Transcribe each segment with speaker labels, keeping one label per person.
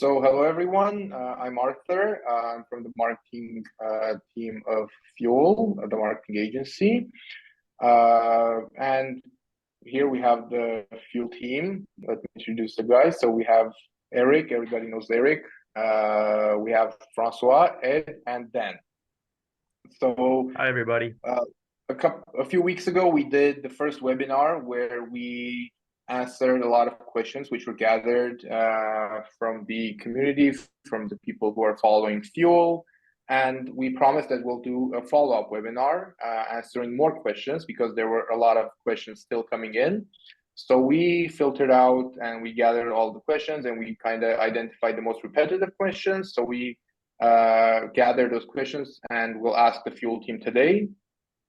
Speaker 1: Hello everyone. I'm Arthur. I'm from the marketing team of Fuel, the marketing agency. And here we have the Fuel team. Let me introduce the guys. So we have Erik. Everybody knows Erik. We have Francois, Ed, and Dan.
Speaker 2: Hi everybody.
Speaker 1: A few weeks ago, we did the first webinar where we answered a lot of questions which were gathered from the community, from the people who are following Fuel. And we promised that we'll do a follow-up webinar answering more questions because there were a lot of questions still coming in. So we filtered out and we gathered all the questions and we kind of identified the most repetitive questions. So we gathered those questions and we'll ask the Fuel team today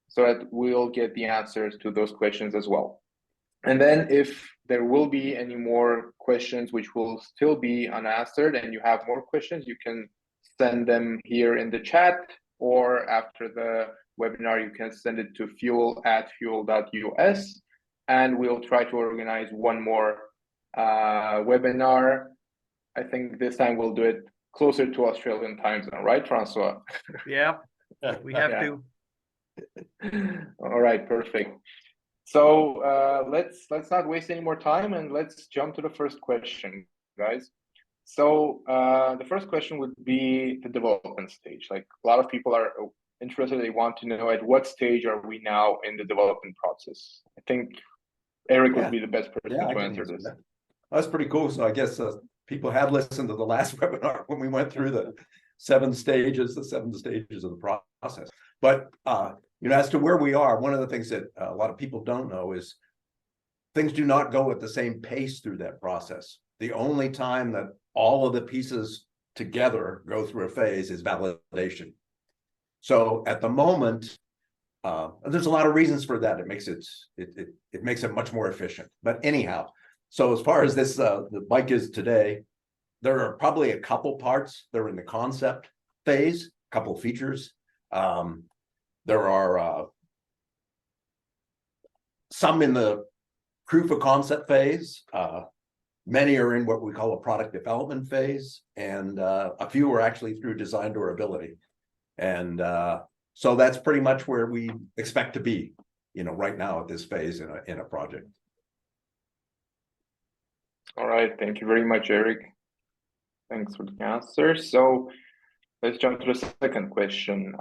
Speaker 1: so that we'll get the answers to those questions as well. And then if there will be any more questions which will still be unanswered and you have more questions, you can send them here in the chat, or after the webinar, you can send it to fuel@fuel.us, and we'll try to organize one more webinar. I think this time we'll do it closer to Australian time zone, right, Francois?
Speaker 2: Yeah, we have to.
Speaker 1: All right, perfect. So let's not waste any more time and let's jump to the first question, guys. So the first question would be the development stage. Like a lot of people are interested, they want to know at what stage are we now in the development process. I think Erik would be the best person to answer this.
Speaker 3: That's pretty cool. So I guess people have listened to the last webinar when we went through the seven stages of the process. But as to where we are, one of the things that a lot of people don't know is things do not go at the same pace through that process. The only time that all of the pieces together go through a phase is validation. So at the moment, there's a lot of reasons for that. It makes it much more efficient. But anyhow, so as far as this the bike is today, there are probably a couple parts that are in the concept phase, a couple features. There are some in the proof of concept phase. Many are in what we call a product development phase, and a few are actually through design durability. And so that's pretty much where we expect to be, right now at this phase in a project.
Speaker 1: All right, thank you very much, Erik. Thanks for the answer. So let's jump to the second question.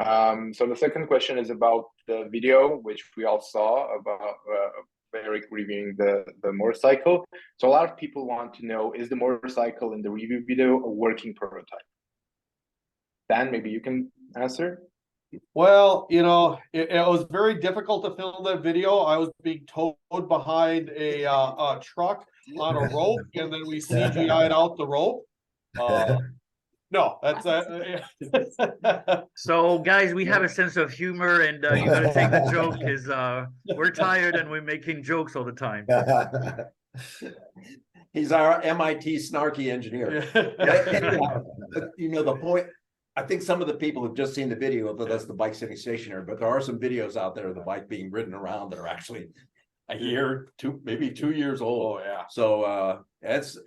Speaker 1: So the second question is about the video, which we all saw about Erik reviewing the motorcycle. So a lot of people want to know, is the motorcycle in the review video a working prototype? Dan, maybe you can answer.
Speaker 4: Well, it was very difficult to film that video. I was being towed behind a truck on a rope, and then we CGI'd out the rope. No, that's
Speaker 2: So guys, we have a sense of humor, and you got to take the joke because we're tired and we're making jokes all the time.
Speaker 3: He's our MIT snarky engineer. The point, I think some of the people have just seen the video of us, the bike sitting stationary, but there are some videos out there of the bike being ridden around that are actually a year, maybe 2 years old.
Speaker 4: Oh yeah.
Speaker 3: So it's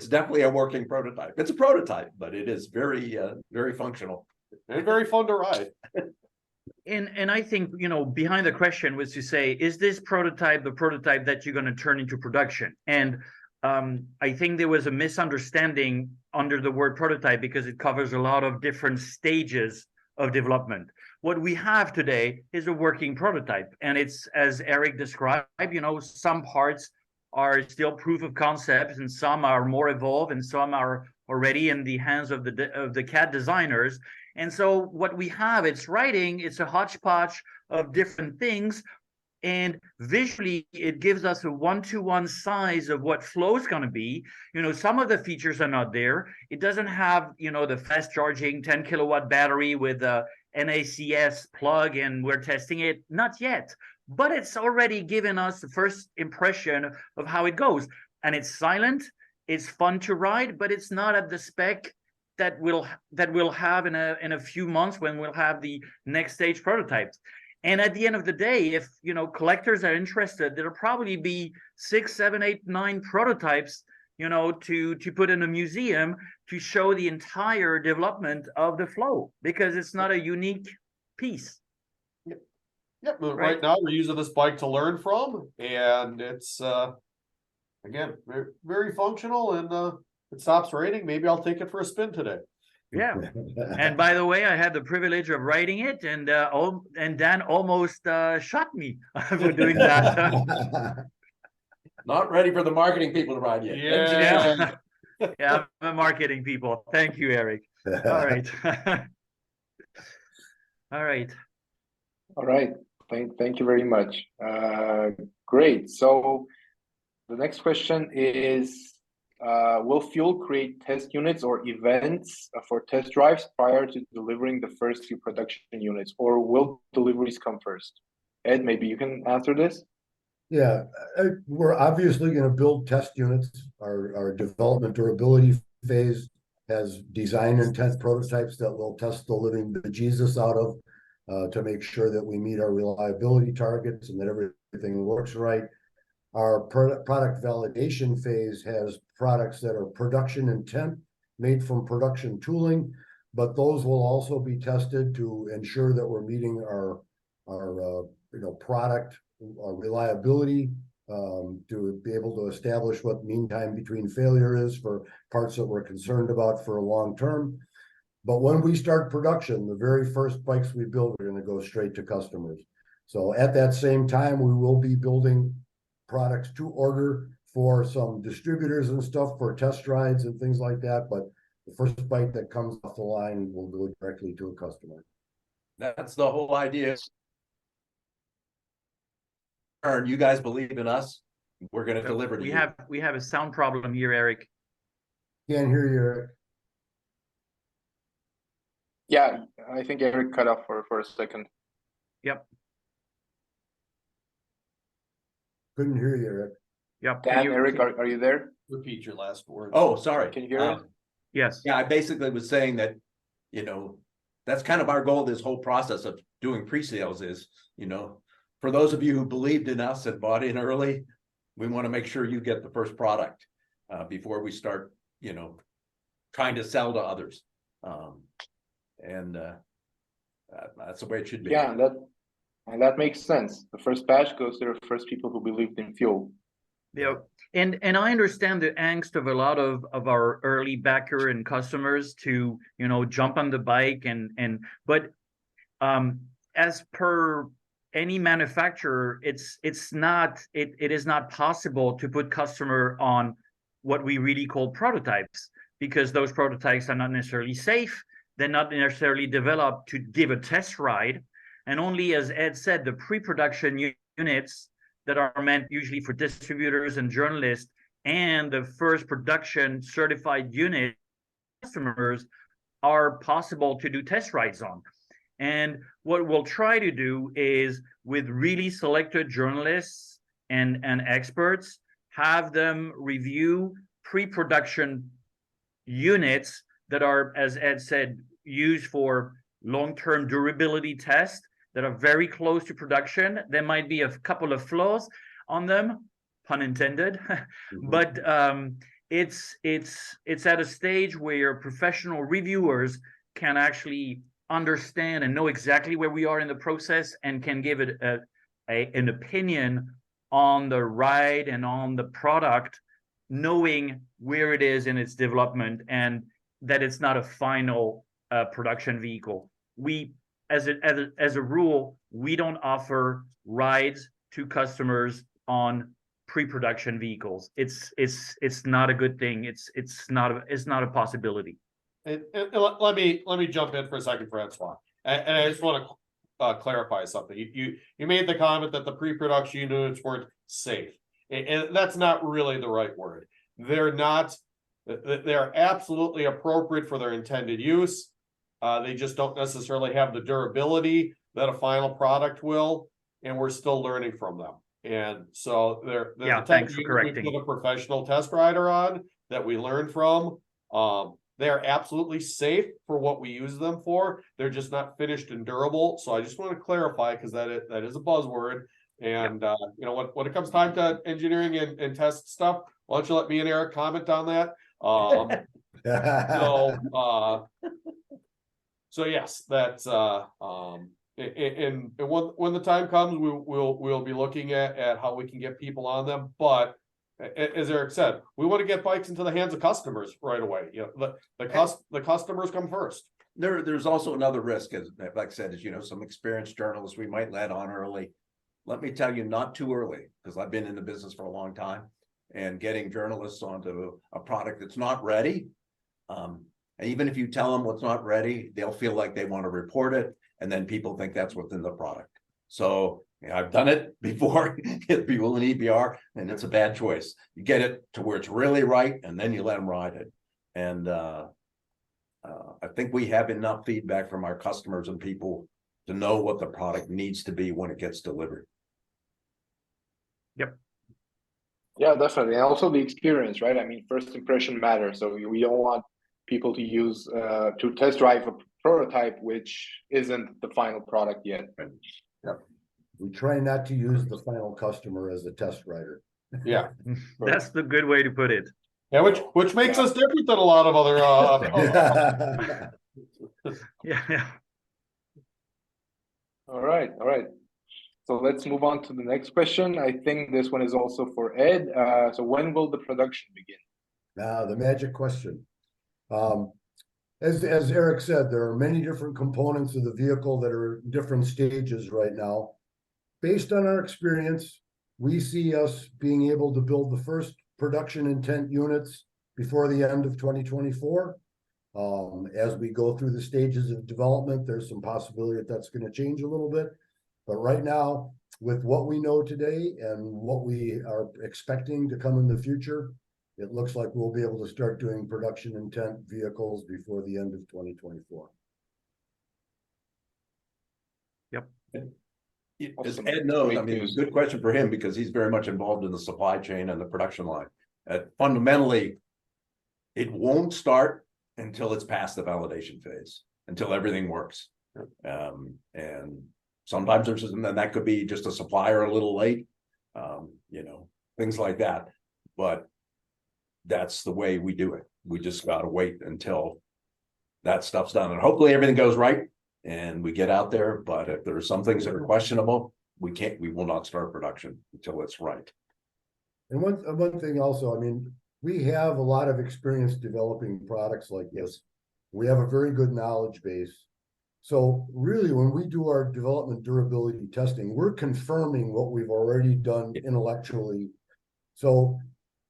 Speaker 3: definitely a working prototype. It's a prototype, but it is very very functional
Speaker 4: and very fun to ride.
Speaker 2: And I think behind the question was to say, is this prototype the prototype that you're going to turn into production? And I think there was a misunderstanding under the word prototype because it covers a lot of different stages of development. What we have today is a working prototype, and it's, as Erik described, some parts are still proof of concepts, and some are more evolved, and some are already in the hands of the CAD designers. And so what we have, it's a hodgepodge of different things, and visually it gives us a one-to-one size of what flow is going to be. Some of the features are not there. It doesn't have the fast charging 10 kilowatt battery with a NACS plug, and we're testing it, not yet, but it's already given us the first impression of how it goes. And it's silent, it's fun to ride, but it's not at the spec that we'll have in a few months when we'll have the next stage prototypes. And at the end of the day, if collectors are interested, there'll probably be 6, 7, 8, 9 prototypes to put in a museum to show the entire development of the flow, because it's not a unique piece.
Speaker 4: Yeah, but right now we're using this bike to learn from, and it's again very, very functional. And it stops raining. Maybe I'll take it for a spin today.
Speaker 2: Yeah. And by the way, I had the privilege of riding it, and Dan almost shot me for doing that.
Speaker 3: Not ready for the marketing people to ride yet.
Speaker 4: Yeah.
Speaker 2: Yeah, I'm a marketing people. Thank you, Erik. All right. All right.
Speaker 1: All right. Thank you very much. Great. So the next question is, will Fuel create test units or events for test drives prior to delivering the first few production units, or will deliveries come first? Ed, maybe you can answer this.
Speaker 5: Yeah, we're obviously going to build test units. Our development durability phase has design intent prototypes that we'll test the living bejesus out of to make sure that we meet our reliability targets and that everything works right. Our product validation phase has products that are production intent, made from production tooling, but those will also be tested to ensure that we're meeting our product reliability, to be able to establish what mean time between failure is for parts that we're concerned about for a long term. But when we start production, the very first bikes we build are going to go straight to customers. So at that same time, we will be building products to order for some distributors and stuff for test rides and things like that. But the first bike that comes off the line will go directly to a customer.
Speaker 3: That's the whole idea. You guys believe in us. We're going to deliver to you.
Speaker 2: We have a sound problem here, Erik.
Speaker 5: Can't hear you, Erik.
Speaker 1: Yeah, I think Erik cut off for a second.
Speaker 2: Yep.
Speaker 5: Couldn't hear you, Erik.
Speaker 2: Yep.
Speaker 1: Dan, Erik, are you there?
Speaker 4: Repeat your last word.
Speaker 3: Oh, sorry.
Speaker 1: Can you hear us?
Speaker 2: Yes.
Speaker 3: Yeah, I basically was saying that, that's kind of our goal, this whole process of doing pre-sales is, for those of you who believed in us and bought in early, we want to make sure you get the first product before we start, trying to sell to others. That's the way it should be.
Speaker 1: Yeah, that makes sense. The first batch goes to the first people who believed in fuel.
Speaker 2: Yeah, and I understand the angst of a lot of our early backer and customers to jump on the bike but as per any manufacturer, it is not possible to put customer on what we really call prototypes, because those prototypes are not necessarily safe. They're not necessarily developed to give a test ride, and only, as Ed said, the pre-production units that are meant usually for distributors and journalists, and the first production certified unit customers are possible to do test rides on. And what we'll try to do is, with really selected journalists and experts, have them review pre-production units that are, as Ed said, used for long-term durability tests that are very close to production. There might be a couple of flaws on them, pun intended, but it's at a stage where professional reviewers can actually understand and know exactly where we are in the process and can give it an opinion on the ride and on the product, knowing where it is in its development and that it's not a final production vehicle. We, as a rule, we don't offer rides to customers on pre-production vehicles. It's not a good thing. It's not a possibility.
Speaker 4: And let me jump in for a second, Francois. And I just want to clarify something. You made the comment that the pre-production units weren't safe, and that's not really the right word. They're not. They're absolutely appropriate for their intended use. They just don't necessarily have the durability that a final product will, and we're still learning from them. And so they're the
Speaker 2: thanks for correcting.
Speaker 4: We put a professional test rider on that we learn from. They're absolutely safe for what we use them for. They're just not finished and durable. So I just want to clarify, because that is a buzzword. And when it comes time to engineering and test stuff, Why don't you let me and Eric comment on that? So yes, that's and when the time comes, we'll be looking at how we can get people on them. But as Erik said, we want to get bikes into the hands of customers right away. You know, the customers come first.
Speaker 3: There's also another risk, as like I said, is, you know, some experienced journalists we might let on early. Let me tell you, not too early, because I've been in the business for a long time, and getting journalists onto a product that's not ready. And even if you tell them what's not ready, they'll feel like they want to report it, and then people think that's what's in the product. So you know, I've done it before. People in EBR, and it's a bad choice. You get it to where it's really right, and then you let them ride it. And I think we have enough feedback from our customers and people to know what the product needs to be when it gets delivered.
Speaker 2: Yep.
Speaker 1: Yeah, definitely. And also the experience, right? I mean, first impression matters. So we don't want people to use to test drive a prototype which isn't the final product yet.
Speaker 5: Yep. We try not to use the final customer as a test rider.
Speaker 4: Yeah,
Speaker 2: That's the good way to put it.
Speaker 4: yeah, which makes us different than a lot of other.
Speaker 2: Yeah.
Speaker 1: All right. So let's move on to the next question. I think this one is also for Ed. So when will the production begin?
Speaker 5: Now, the magic question. As Erik said, there are many different components of the vehicle that are in different stages right now. Based on our experience, we see us being able to build the first production intent units before the end of 2024. As we go through the stages of development, there's some possibility that that's going to change a little bit. But right now, with what we know today and what we are expecting to come in the future, it looks like we'll be able to start doing production intent vehicles before the end of 2024.
Speaker 2: Yep.
Speaker 3: As Ed knows, I mean, it was a good question for him because he's very much involved in the supply chain and the production line. Fundamentally, it won't start until it's past the validation phase, until everything works. And sometimes there's, and then that could be just a supplier a little late, you know, things like that. But that's the way we do it. We just got to wait until that stuff's done, and hopefully everything goes right and we get out there. But if there's some things that are questionable, we will not start production until it's right.
Speaker 5: And one thing also, I mean, we have a lot of experience developing products like this. We have a very good knowledge base. So really, when we do our development durability testing, we're confirming what we've already done intellectually. So,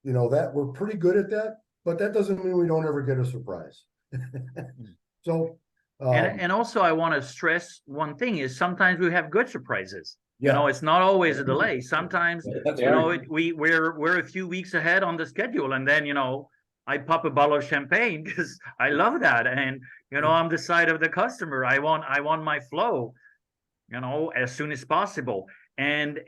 Speaker 5: you know, that we're pretty good at that, but that doesn't mean we don't ever get a surprise. So,
Speaker 2: and also I want to stress one thing is sometimes we have good surprises.
Speaker 5: Yeah.
Speaker 2: You know, it's not always a delay. Sometimes,
Speaker 3: That's
Speaker 2: you know, we're a few weeks ahead on the schedule, and then, you know, I pop a bottle of champagne because I love that. And, you know, I'm the side of the customer. I want my flow, you know, as soon as possible. And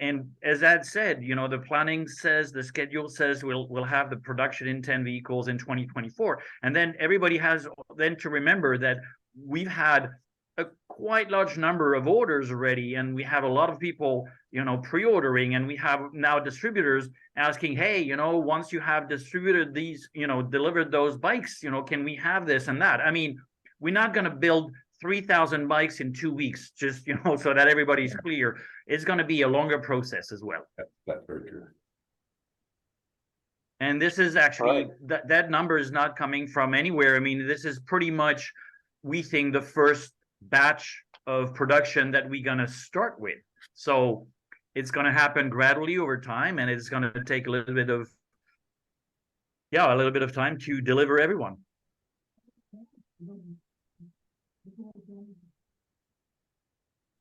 Speaker 2: as Ed said, you know, the planning says, the schedule says we'll have the production intent vehicles in 2024. And then everybody has then to remember that we've had a quite large number of orders already, and we have a lot of people, you know, pre-ordering, and we have now distributors asking, hey, you know, once you have distributed these, you know, delivered those bikes, you know, can we have this and that? I mean, we're not going to build 3,000 bikes in 2 weeks, just, you know, so that everybody's clear. It's going to be a longer process as well.
Speaker 3: That's very true.
Speaker 2: And this is actually, that number is not coming from anywhere. I mean, this is pretty much, we think, the first batch of production that we're going to start with. So it's going to happen gradually over time, and it's going to take a little bit of time to deliver everyone.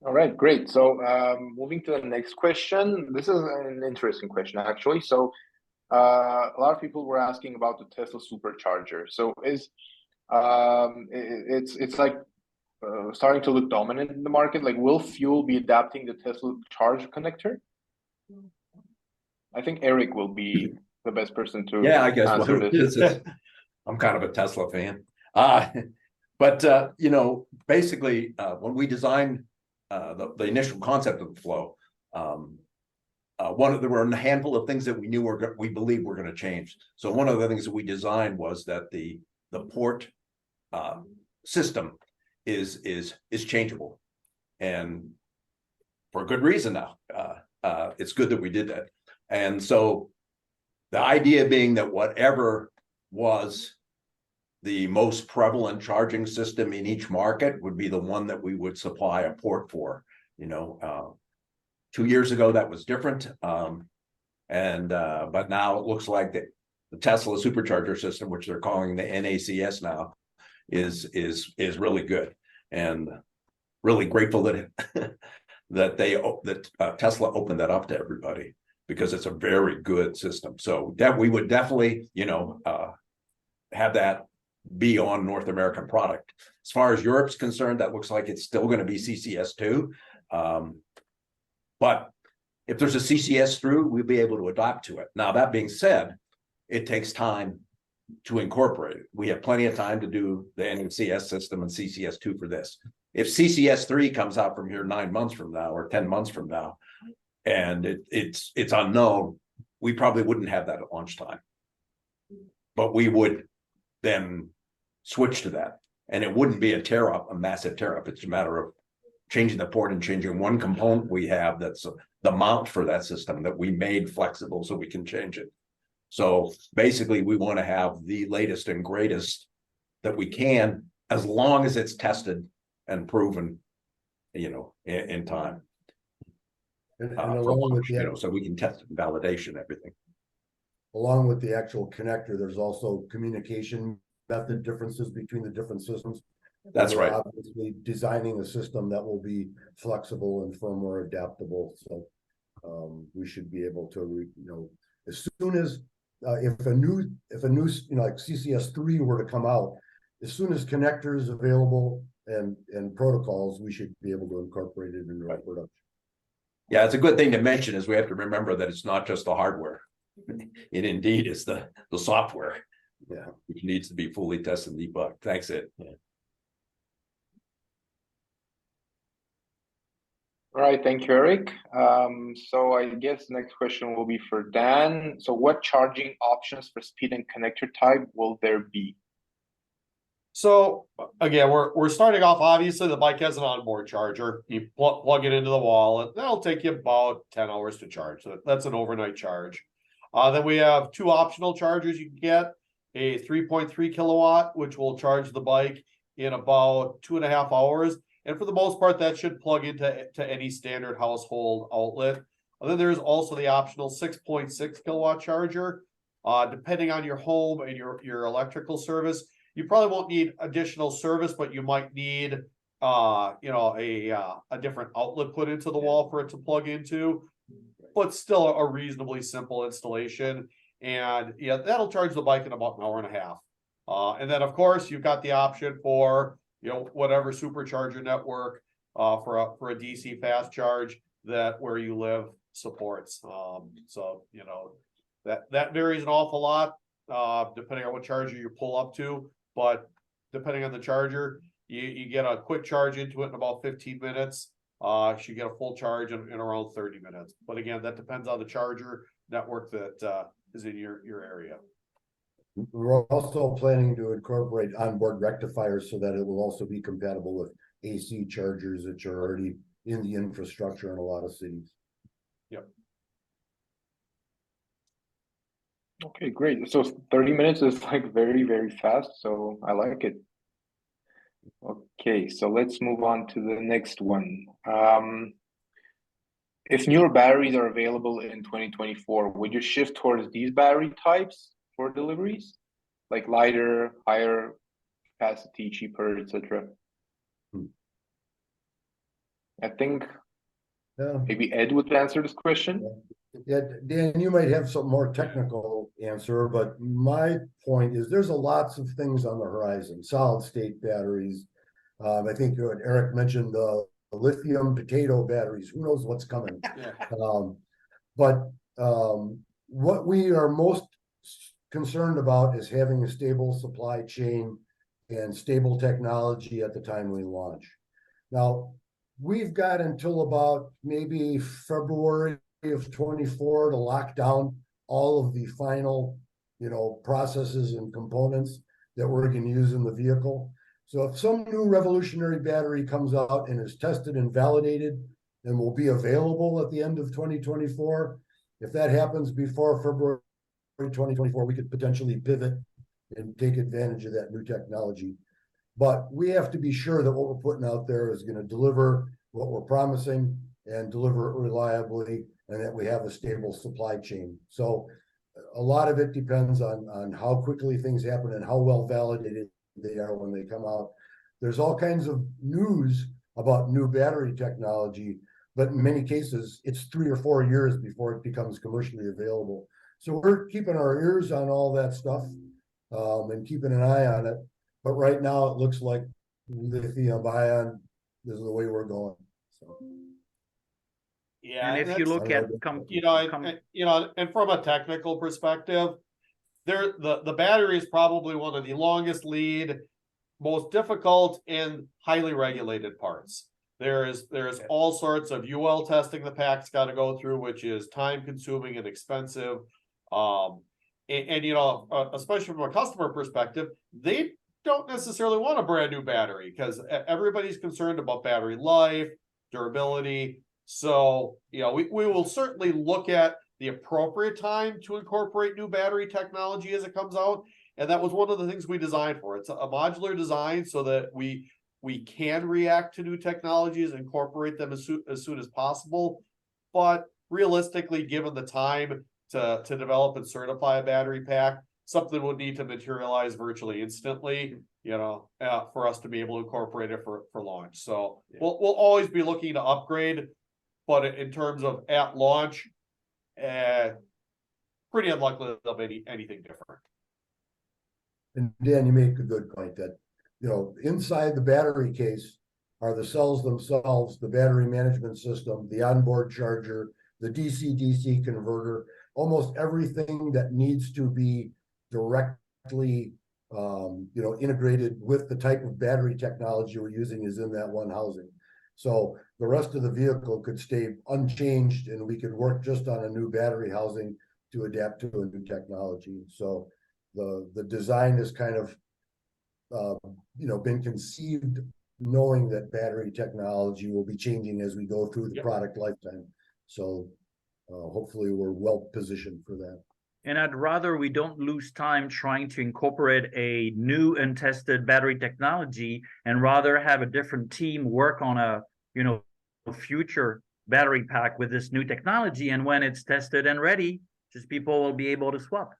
Speaker 1: All right, great. So moving to the next question. This is an interesting question, actually. So a lot of people were asking about the Tesla Supercharger. So it's like starting to look dominant in the market. Like, will Fuel be adapting the Tesla Charge connector? I think Erik will be the best person to
Speaker 3: I guess
Speaker 1: answer this.
Speaker 3: I'm kind of a Tesla fan. But you know, basically, when we designed the initial concept of the flow, there were a handful of things that we knew we believe were going to change. So one of the things that we designed was that the port system is changeable, and for a good reason now. It's good that we did that. And so the idea being that whatever was the most prevalent charging system in each market would be the one that we would supply a port for. 2 years ago that was different, but now it looks like the Tesla Supercharger system, which they're calling the NACS now, is really good, and really grateful that that Tesla opened that up to everybody, because it's a very good system. So that we would definitely have that be on North American product. As far as Europe's concerned, that looks like it's still going to be CCS2. But if there's a CCS through, we'll be able to adapt to it. Now, that being said, it takes time to incorporate it. We have plenty of time to do the NCS system and CCS2 for this. If CCS3 comes out from here 9 months from now or 10 months from now, and it's unknown, we probably wouldn't have that at launch time. But we would then switch to that. And it wouldn't be a massive tear up. It's a matter of changing the port and changing one component we have that's the mount for that system that we made flexible so we can change it. So basically, we want to have the latest and greatest that we can, as long as it's tested and proven, in time.
Speaker 5: And along with the,
Speaker 3: so we can test validation, everything.
Speaker 5: Along with the actual connector, there's also communication method differences between the different systems.
Speaker 3: That's right.
Speaker 5: Obviously, designing a system that will be flexible and firmware adaptable. So we should be able to, as soon as if a new like CCS3 were to come out, as soon as connectors available and protocols, we should be able to incorporate it into our production.
Speaker 3: Yeah, it's a good thing to mention, is we have to remember that it's not just the hardware. It indeed is the software, which needs to be fully tested and debugged. Thanks, Ed. Yeah.
Speaker 1: All right, thank you, Erik. So I guess next question will be for Dan. So what charging options for speed and connector type will there be?
Speaker 4: So again, we're starting off. Obviously, the bike has an onboard charger. You plug it into the wall, and that'll take you about 10 hours to charge. So that's an overnight charge. Then we have 2 optional chargers you can get: a 3.3 kilowatt, which will charge the bike in about 2.5 hours. And for the most part, that should plug into any standard household outlet. And then there's also the optional 6.6 kilowatt charger. Depending on your home and your electrical service, you probably won't need additional service, but you might need a different outlet put into the wall for it to plug into. But still a reasonably simple installation. And that'll charge the bike in about an hour and a half. And then of course you've got the option for whatever supercharger network for a DC fast charge that where you live supports. So that varies an awful lot depending on what charger you pull up to. But depending on the charger, you get a quick charge into it in about 15 minutes. You get a full charge in around 30 minutes. But again, that depends on the charger network that is in your area.
Speaker 5: We're also planning to incorporate onboard rectifiers so that it will also be compatible with AC chargers that are already in the infrastructure in a lot of cities.
Speaker 4: Yep.
Speaker 1: Okay, great. So 30 minutes is like very, very fast. So I like it. Okay, so let's move on to the next one. If newer batteries are available in 2024, would you shift towards these battery types for deliveries? Like lighter, higher capacity, cheaper, etc. I think maybe Ed would answer this question.
Speaker 5: Yeah, Dan, you might have some more technical answer, but my point is there's lots of things on the horizon. Solid state batteries. I think Erik mentioned the lithium potato batteries. Who knows what's coming? But what we are most concerned about is having a stable supply chain and stable technology at the time we launch. Now, we've got until about maybe February of 24 to lock down all of the final, processes and components that we're going to use in the vehicle. So if some new revolutionary battery comes out and is tested and validated and will be available at the end of 2024, if that happens before February 2024, we could potentially pivot and take advantage of that new technology. But we have to be sure that what we're putting out there is going to deliver what we're promising and deliver it reliably, and that we have a stable supply chain. So a lot of it depends on how quickly things happen and how well validated they are when they come out. There's all kinds of news about new battery technology, but in many cases, it's 3 or 4 years before it becomes commercially available. So we're keeping our ears on all that stuff and keeping an eye on it. But right now, it looks like lithium ion is the way we're going. So.
Speaker 4: Yeah,
Speaker 2: And if you look at
Speaker 4: and from a technical perspective, the battery is probably one of the longest lead, most difficult, and highly regulated parts. There's all sorts of UL testing the pack's got to go through, which is time consuming and expensive. Especially from a customer perspective, they don't necessarily want a brand new battery because everybody's concerned about battery life, durability. So, we will certainly look at the appropriate time to incorporate new battery technology as it comes out. And that was one of the things we designed for. It's a modular design so that we can react to new technologies, incorporate them as soon as possible. But realistically, given the time to develop and certify a battery pack, something would need to materialize virtually instantly, for us to be able to incorporate it for launch. So we'll always be looking to upgrade. But in terms of at launch, pretty unlikely there'll be anything different.
Speaker 5: And Dan, you make a good point that, inside the battery case are the cells themselves, the battery management system, the onboard charger, the DC-DC converter, almost everything that needs to be directly, integrated with the type of battery technology we're using is in that one housing. So the rest of the vehicle could stay unchanged and we could work just on a new battery housing to adapt to a new technology. So the design is kind of, been conceived knowing that battery technology will be changing as we go through the product lifetime. So hopefully we're well positioned for that.
Speaker 2: And I'd rather we don't lose time trying to incorporate a new and tested battery technology and rather have a different team work on a future battery pack with this new technology. And when it's tested and ready, just people will be able to swap.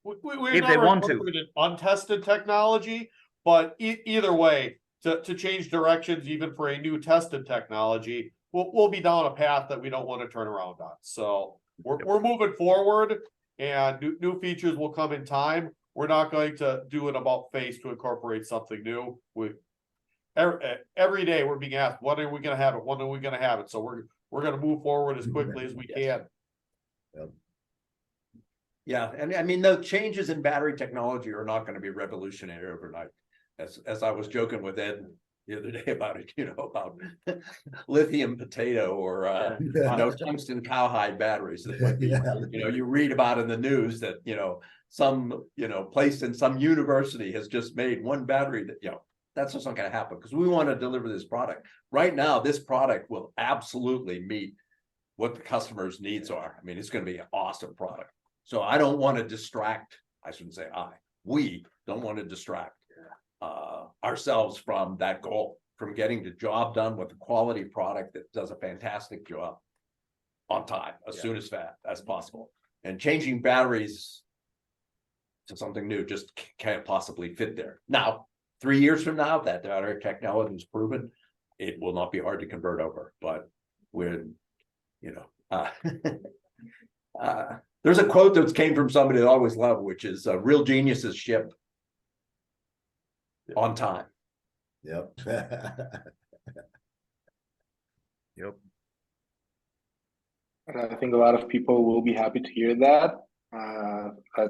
Speaker 4: If they want to. Untested technology, but either way, to change directions, even for a new tested technology, we'll be down a path that we don't want to turn around on. So we're moving forward. And new features will come in time. We're not going to do an about face to incorporate something new. Every day we're being asked, when are we going to have it? When are we going to have it? So we're going to move forward as quickly as we can.
Speaker 3: Yeah, and I mean, the changes in battery technology are not going to be revolutionary overnight. As I was joking with Ed the other day about it, about lithium potato or tungsten cowhide batteries that you read about in the news that some place in some university has just made one battery that that's just not going to happen because we want to deliver this product right now. This product will absolutely meet what the customer's needs are. I mean, it's going to be an awesome product. So I don't want to distract. I shouldn't say we don't want to distract ourselves from that goal, from getting the job done with a quality product that does a fantastic job on time as soon as possible. And changing batteries to something new just can't possibly fit there. Now, 3 years from now, that battery technology is proven, it will not be hard to convert over. But there's a quote that came from somebody that I always love, which is real geniuses ship on time.
Speaker 5: Yep.
Speaker 2: Yep.
Speaker 1: I think a lot of people will be happy to hear that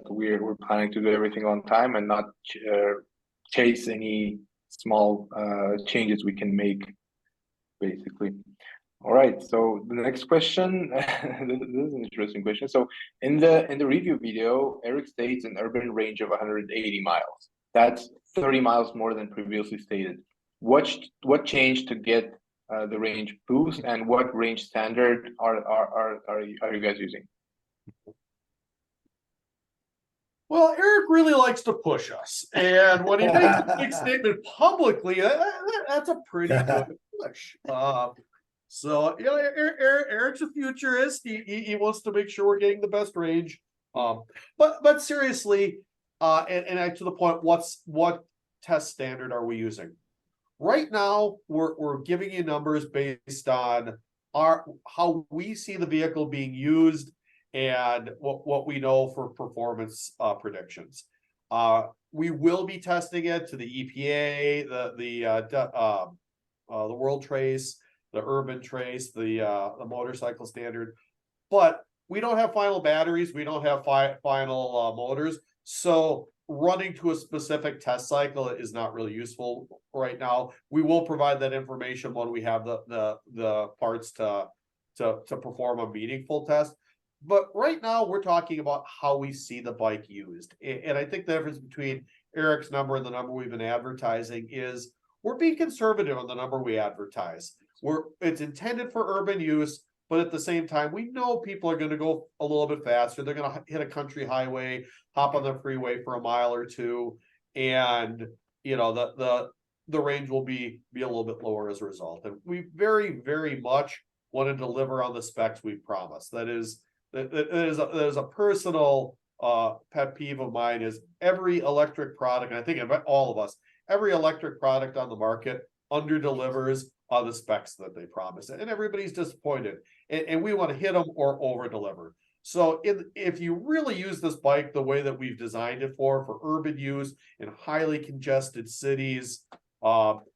Speaker 1: we're planning to do everything on time and not chase any small changes we can make, basically. All right, so the next question, this is an interesting question. So in the review video, Erik states an urban range of 180 miles. That's 30 miles more than previously stated. What changed to get the range boost, and what range standard are you guys using?
Speaker 4: Well, Erik really likes to push us, and when he makes a big statement publicly, that's a pretty good push. So you know, Erik's a futurist. He wants to make sure we're getting the best range. But seriously, and to the point, what test standard are we using? Right now, we're giving you numbers based on how we see the vehicle being used and what we know for performance predictions. We will be testing it to the EPA, the World Trace, the Urban Trace, the motorcycle standard, but we don't have final batteries. We don't have final motors, so running to a specific test cycle is not really useful right now. We will provide that information when we have the parts to perform a meaningful test. But right now we're talking about how we see the bike used. And I think the difference between Erik's number and the number we've been advertising is we're being conservative on the number we advertise. It's intended for urban use, but at the same time, we know people are going to go a little bit faster. They're going to hit a country highway, hop on the freeway for a mile or two, and you know the range will be a little bit lower as a result. And we very, very much want to deliver on the specs we promised. That is a personal pet peeve of mine is every electric product, and I think all of us, every electric product on the market under delivers on the specs that they promise, and everybody's disappointed. And we want to hit them or over deliver. So if you really use this bike the way that we've designed it for urban use in highly congested cities,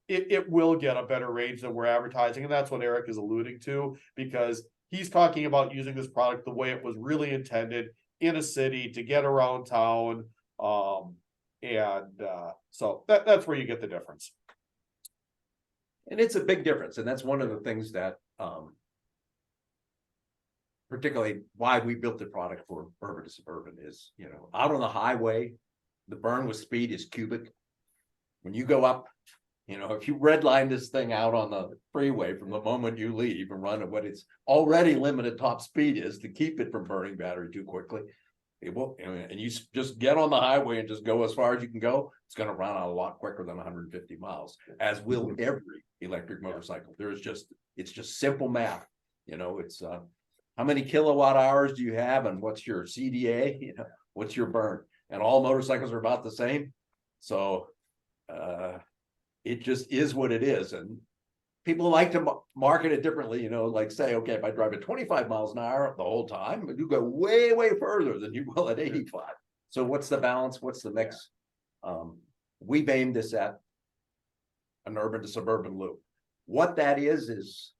Speaker 4: it will get a better range than we're advertising. And that's what Erik is alluding to, because he's talking about using this product the way it was really intended in a city to get around town. So that's where you get the difference.
Speaker 3: And it's a big difference. And that's one of the things that, particularly why we built the product for urban to suburban is, you know, out on the highway, the burn with speed is cubic. When you go up, you know, if you redline this thing out on the freeway from the moment you leave and run at what its already limited top speed is to keep it from burning battery too quickly, it will, and you just get on the highway and just go as far as you can go, it's going to run out a lot quicker than 150 miles, as will every electric motorcycle. It's just simple math. You know, it's how many kilowatt hours do you have, and what's your CDA? You know, what's your burn? And all motorcycles are about the same. So it just is what it is. And people like to market it differently, you know, like say, okay, if I drive at 25 miles an hour the whole time, you go way, way further than you will at 85. So what's the balance? What's the mix? We've aimed this at an urban to suburban loop. What that is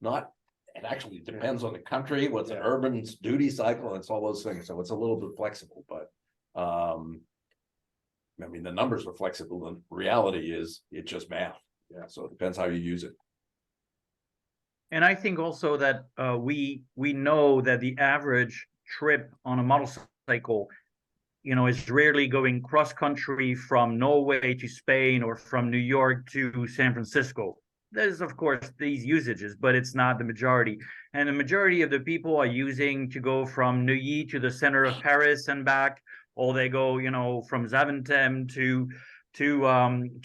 Speaker 3: not, it actually depends on the country, what's an urban duty cycle, and it's all those things. So it's a little bit flexible, but I mean, the numbers are flexible. The reality is it's just math. Yeah. So it depends how you use it.
Speaker 2: And I think also that we know that the average trip on a motorcycle, you know, is rarely going cross country from Norway to Spain or from New York to San Francisco. There's of course these usages, but it's not the majority. And the majority of the people are using to go from Neuilly to the center of Paris and back, or they go, you know, from Zaventem to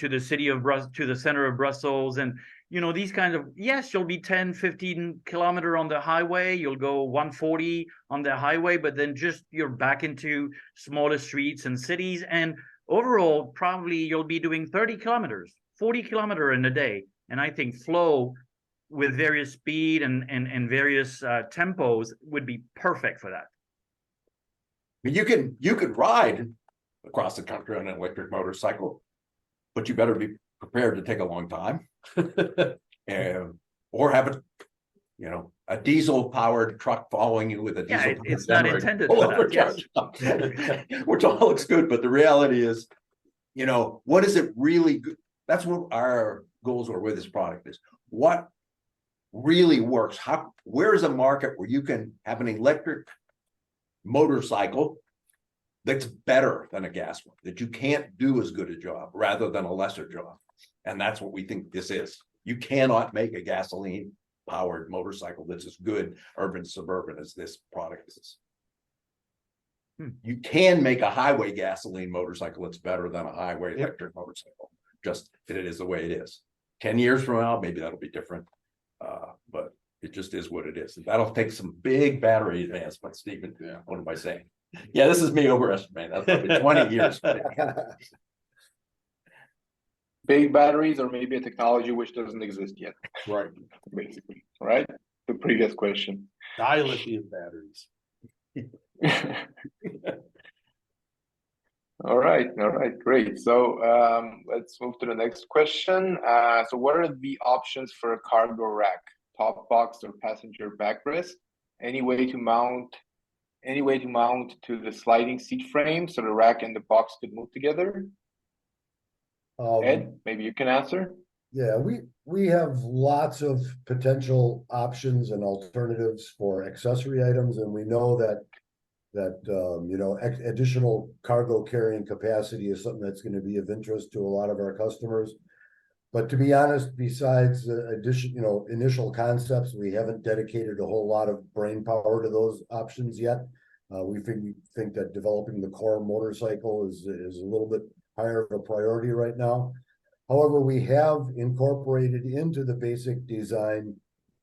Speaker 2: the city of to the center of Brussels. And you know, these kinds of, yes, you'll be 10 15 kilometer on the highway, you'll go 140 on the highway, but then just you're back into smaller streets and cities, and overall probably you'll be doing 30 kilometers 40 kilometer in a day. And I think flow with various speed and various tempos would be perfect for that.
Speaker 3: I mean, you can ride across the country on an electric motorcycle, but you better be prepared to take a long time, or have a diesel powered truck following you with a diesel.
Speaker 2: Yeah, it's not intended for that. Yes.
Speaker 3: Which all looks good, but the reality is, you know, what is it really good? That's what our goals are with this product is. What really works. Where is a market where you can have an electric motorcycle that's better than a gas one, that you can't do as good a job rather than a lesser job? And that's what we think this is. You cannot make a gasoline powered motorcycle that's as good urban suburban as this product is. You can make a highway gasoline motorcycle that's better than a highway electric motorcycle, just that it is the way it is. 10 years from now, maybe that'll be different. But it just is what it is. That'll take some big battery advancements, Stephen.
Speaker 4: Yeah.
Speaker 3: What am I saying? Yeah, this is me overestimating. That's probably 20 years.
Speaker 1: Big batteries, or maybe a technology which doesn't exist yet.
Speaker 4: Right.
Speaker 1: Basically, right? The previous question.
Speaker 4: Dilithium batteries.
Speaker 1: All right, great. So let's move to the next question. So what are the options for a cargo rack? Top box or passenger backrest? Any way to mount to the sliding seat frame so the rack and the box could move together? Ed, maybe you can answer.
Speaker 5: Yeah, we have lots of potential options and alternatives for accessory items, and we know that you know, additional cargo carrying capacity is something that's going to be of interest to a lot of our customers. But to be honest, besides initial concepts, we haven't dedicated a whole lot of brain power to those options yet. We think that developing the core motorcycle is a little bit higher of a priority right now. However, we have incorporated into the basic design,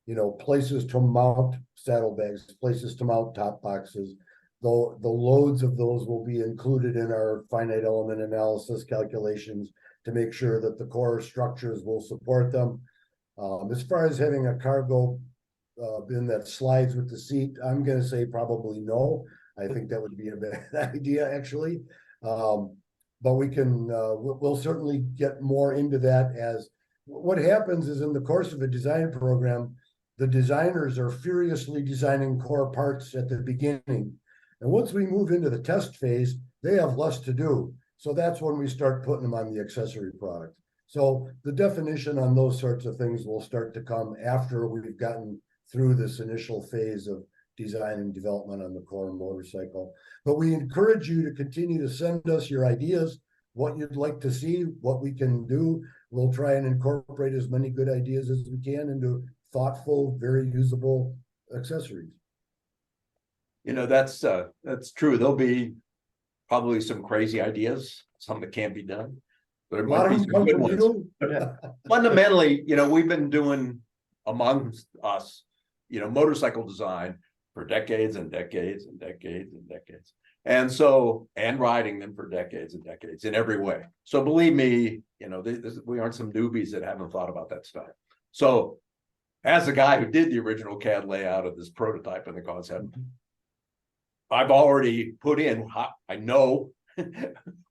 Speaker 5: you know, places to mount saddlebags, places to mount top boxes. Though the loads of those will be included in our finite element analysis calculations to make sure that the core structures will support them. As far as having a cargo bin that slides with the seat, I'm going to say probably no. I think that would be a bad idea, actually. But we can, we'll certainly get more into that. As what happens is, in the course of a design program, the designers are furiously designing core parts at the beginning. And once we move into the test phase, they have less to do. So that's when we start putting them on the accessory product. So the definition on those sorts of things will start to come after we've gotten through this initial phase of design and development on the core motorcycle. But we encourage you to continue to send us your ideas, what you'd like to see, what we can do. We'll try and incorporate as many good ideas as we can into thoughtful, very usable accessories.
Speaker 3: You know, that's true. There'll be probably some crazy ideas, some that can't be done. There might be some good ones. Fundamentally, you know, we've been doing amongst us, you know, motorcycle design for decades and decades and decades and decades. And so, and riding them for decades and decades in every way. So believe me, you know, we aren't some newbies that haven't thought about that stuff. So as a guy who did the original CAD layout of this prototype and the concept, I've already put in, I know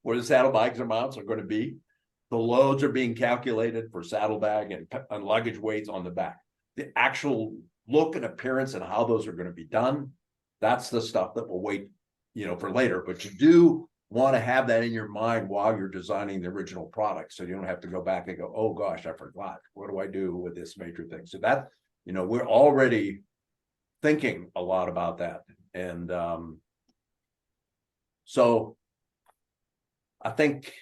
Speaker 3: where the saddlebags and mounts are going to be. The loads are being calculated for saddlebag and luggage weights on the back. The actual look and appearance and how those are going to be done, that's the stuff that will wait, you know, for later. But you do want to have that in your mind while you're designing the original product, so you don't have to go back and go, oh gosh, I forgot. What do I do with this major thing? So that, you know, we're already thinking a lot about that. And so I think,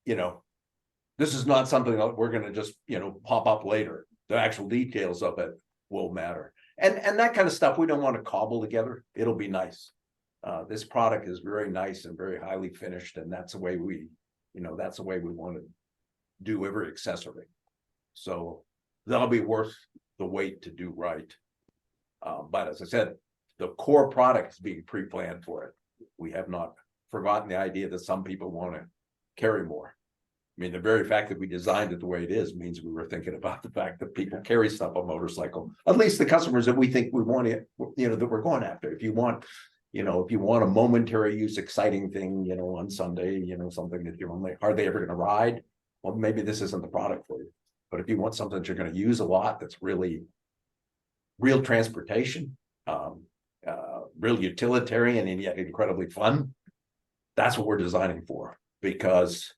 Speaker 3: you know, this is not something that we're going to just, you know, pop up later. The actual details of it will matter. And that kind of stuff we don't want to cobble together. It'll be nice. This product is very nice and very highly finished, and that's the way we, you know, that's the way we want to do every accessory. So that'll be worth the wait to do right. But as I said, the core product is being pre-planned for it. We have not forgotten the idea that some people want to carry more. I mean, the very fact that we designed it the way it is means we were thinking about the fact that people carry stuff on motorcycle, at least the customers that we think we want to, you know, that we're going after. If you want, you know, if you want a momentary use, exciting thing, you know, on Sunday, you know, something that you're only hardly ever going to ride, well, maybe this isn't the product for you. But if you want something that you're going to use a lot, that's really real transportation, real utilitarian and yet incredibly fun, that's what we're designing for, because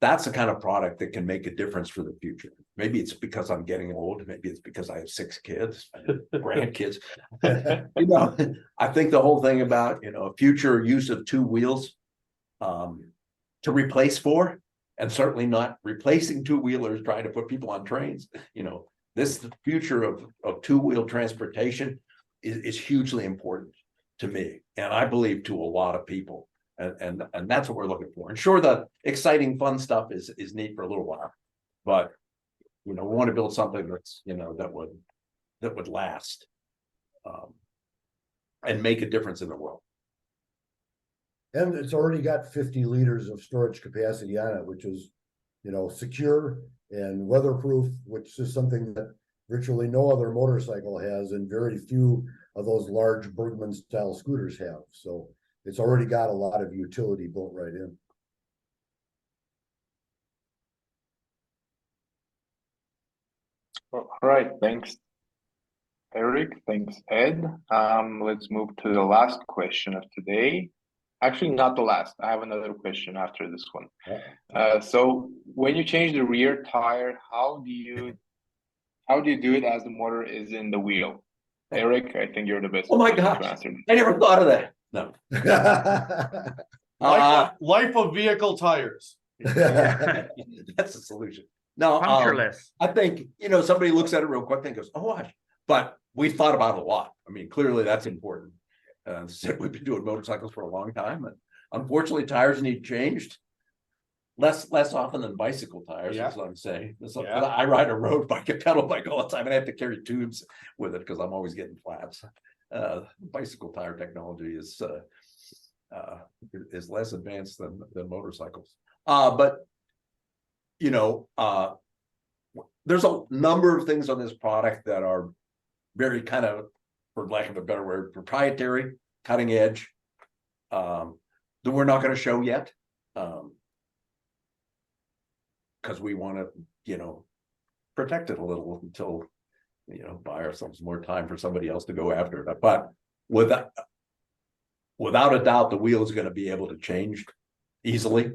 Speaker 3: that's the kind of product that can make a difference for the future. Maybe it's because I'm getting old. Maybe it's because I have 6 kids, grandkids. I think the whole thing about, future use of 2 wheels to replace 4, and certainly not replacing 2-wheelers, trying to put people on trains. This future of 2-wheel transportation is hugely important to me, and I believe to a lot of people. And that's what we're looking for. And sure, the exciting, fun stuff is neat for a little while, but we want to build something that's that would last and make a difference in the world.
Speaker 5: And it's already got 50 liters of storage capacity on it, which is, secure and weatherproof, which is something that virtually no other motorcycle has, and very few of those large Bergman style scooters have. So it's already got a lot of utility built right in.
Speaker 1: All right, thanks, Erik. Thanks, Ed. Let's move to the last question of today. Actually, not the last. I have another question after this one. So when you change the rear tire, how do you do it as the motor is in the wheel? Erik, I think you're the best.
Speaker 3: Oh my
Speaker 1: person to
Speaker 3: gosh,
Speaker 1: answer this.
Speaker 3: I never thought of that. No.
Speaker 4: Life of vehicle tires.
Speaker 3: That's the solution. No,
Speaker 2: Punctureless.
Speaker 3: I think, somebody looks at it real quick and goes, oh gosh, but we thought about it a lot. I mean, clearly that's important. We've been doing motorcycles for a long time, and unfortunately tires need changed less often than bicycle tires. That's what I'm saying. I ride a road bike, a pedal bike all the time, and I have to carry tubes with it because I'm always getting flats. Bicycle tire technology is less advanced than motorcycles. But there's a number of things on this product that are very kind of, for lack of a better word, proprietary, cutting edge, that we're not going to show yet, because we want to, protect it a little until, buy ourselves more time for somebody else to go after it. But without a doubt, the wheel is going to be able to change easily.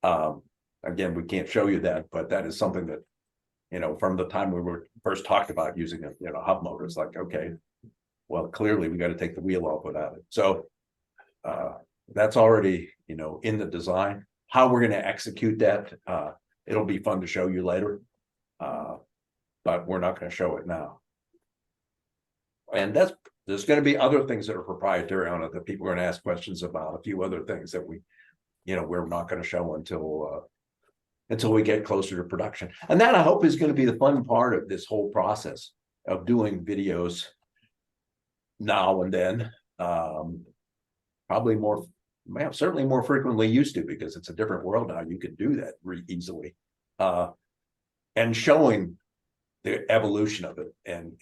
Speaker 3: Again, we can't show you that, but that is something that, from the time we were first talked about using a, hub motor, it's like, okay, well, clearly we got to take the wheel off without it. So that's already, in the design. How we're going to execute that, it'll be fun to show you later, but we're not going to show it now. And there's going to be other things that are proprietary on it that people are going to ask questions about. A few other things that we're not going to show until we get closer to production. And that, I hope, is going to be the fun part of this whole process of doing videos now and then, probably more, certainly more frequently used to, because it's a different world now. You can do that easily, and showing the evolution of it and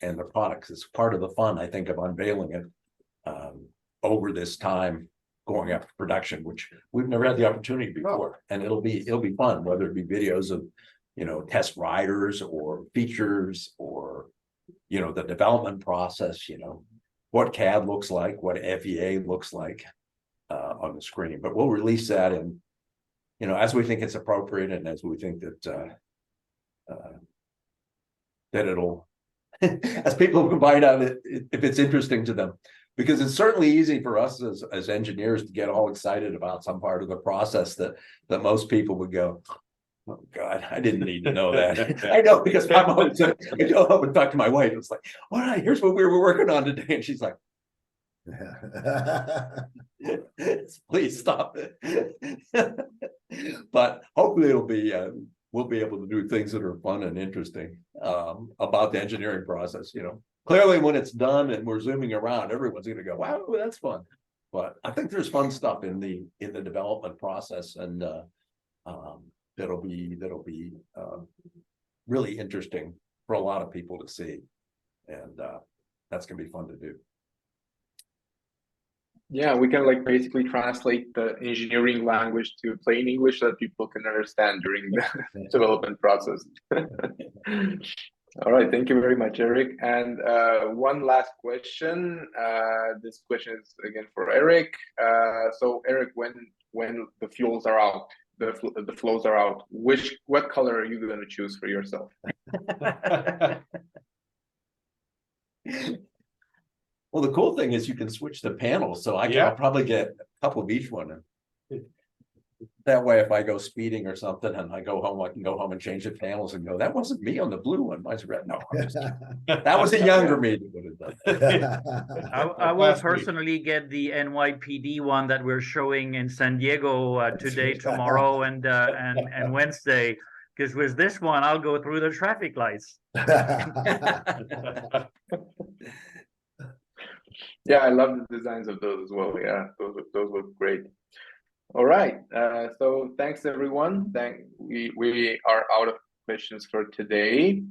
Speaker 3: the products. It's part of the fun, I think, of unveiling it over this time, going after production, which we've never had the opportunity before. And it'll be fun, whether it be videos of test riders or features, or the development process, what CAD looks like, what FEA looks like on the screen. But we'll release that in, as we think it's appropriate, and as we think that it'll as people can find out if it's interesting to them. Because it's certainly easy for us as engineers to get all excited about some part of the process that most people would go, oh God, I didn't need to know that. I know, because I'm always, I go home and talk to my wife. It's like, all right, here's what we were working on today. And she's like, please stop it. But hopefully we'll be able to do things that are fun and interesting about the engineering process. Clearly, when it's done and we're zooming around, everyone's going to go, wow, that's fun. But I think there's fun stuff in the development process, and that'll be really interesting for a lot of people to see, and that's going to be fun to do.
Speaker 1: Yeah, we can basically translate the engineering language to plain English so that people can understand during the development process. All right, thank you very much, Erik. And one last question. This question is again for Erik. So Erik, when the fuels are out, the flows are out, what color are you going to choose for yourself?
Speaker 3: Well, the cool thing is you can switch the panels, so I'll probably get a couple of each one. That way, if I go speeding or something and I go home, I can go home and change the panels and go, that wasn't me on the blue one, mine's red. No, that was a younger me that would have done.
Speaker 2: I will personally get the NYPD one that we're showing in San Diego today, tomorrow, and Wednesday. Because with this one, I'll go through the traffic lights.
Speaker 1: Yeah, I love the designs of those as well. Yeah, those look great. All right. So thanks everyone. We are out of questions for today.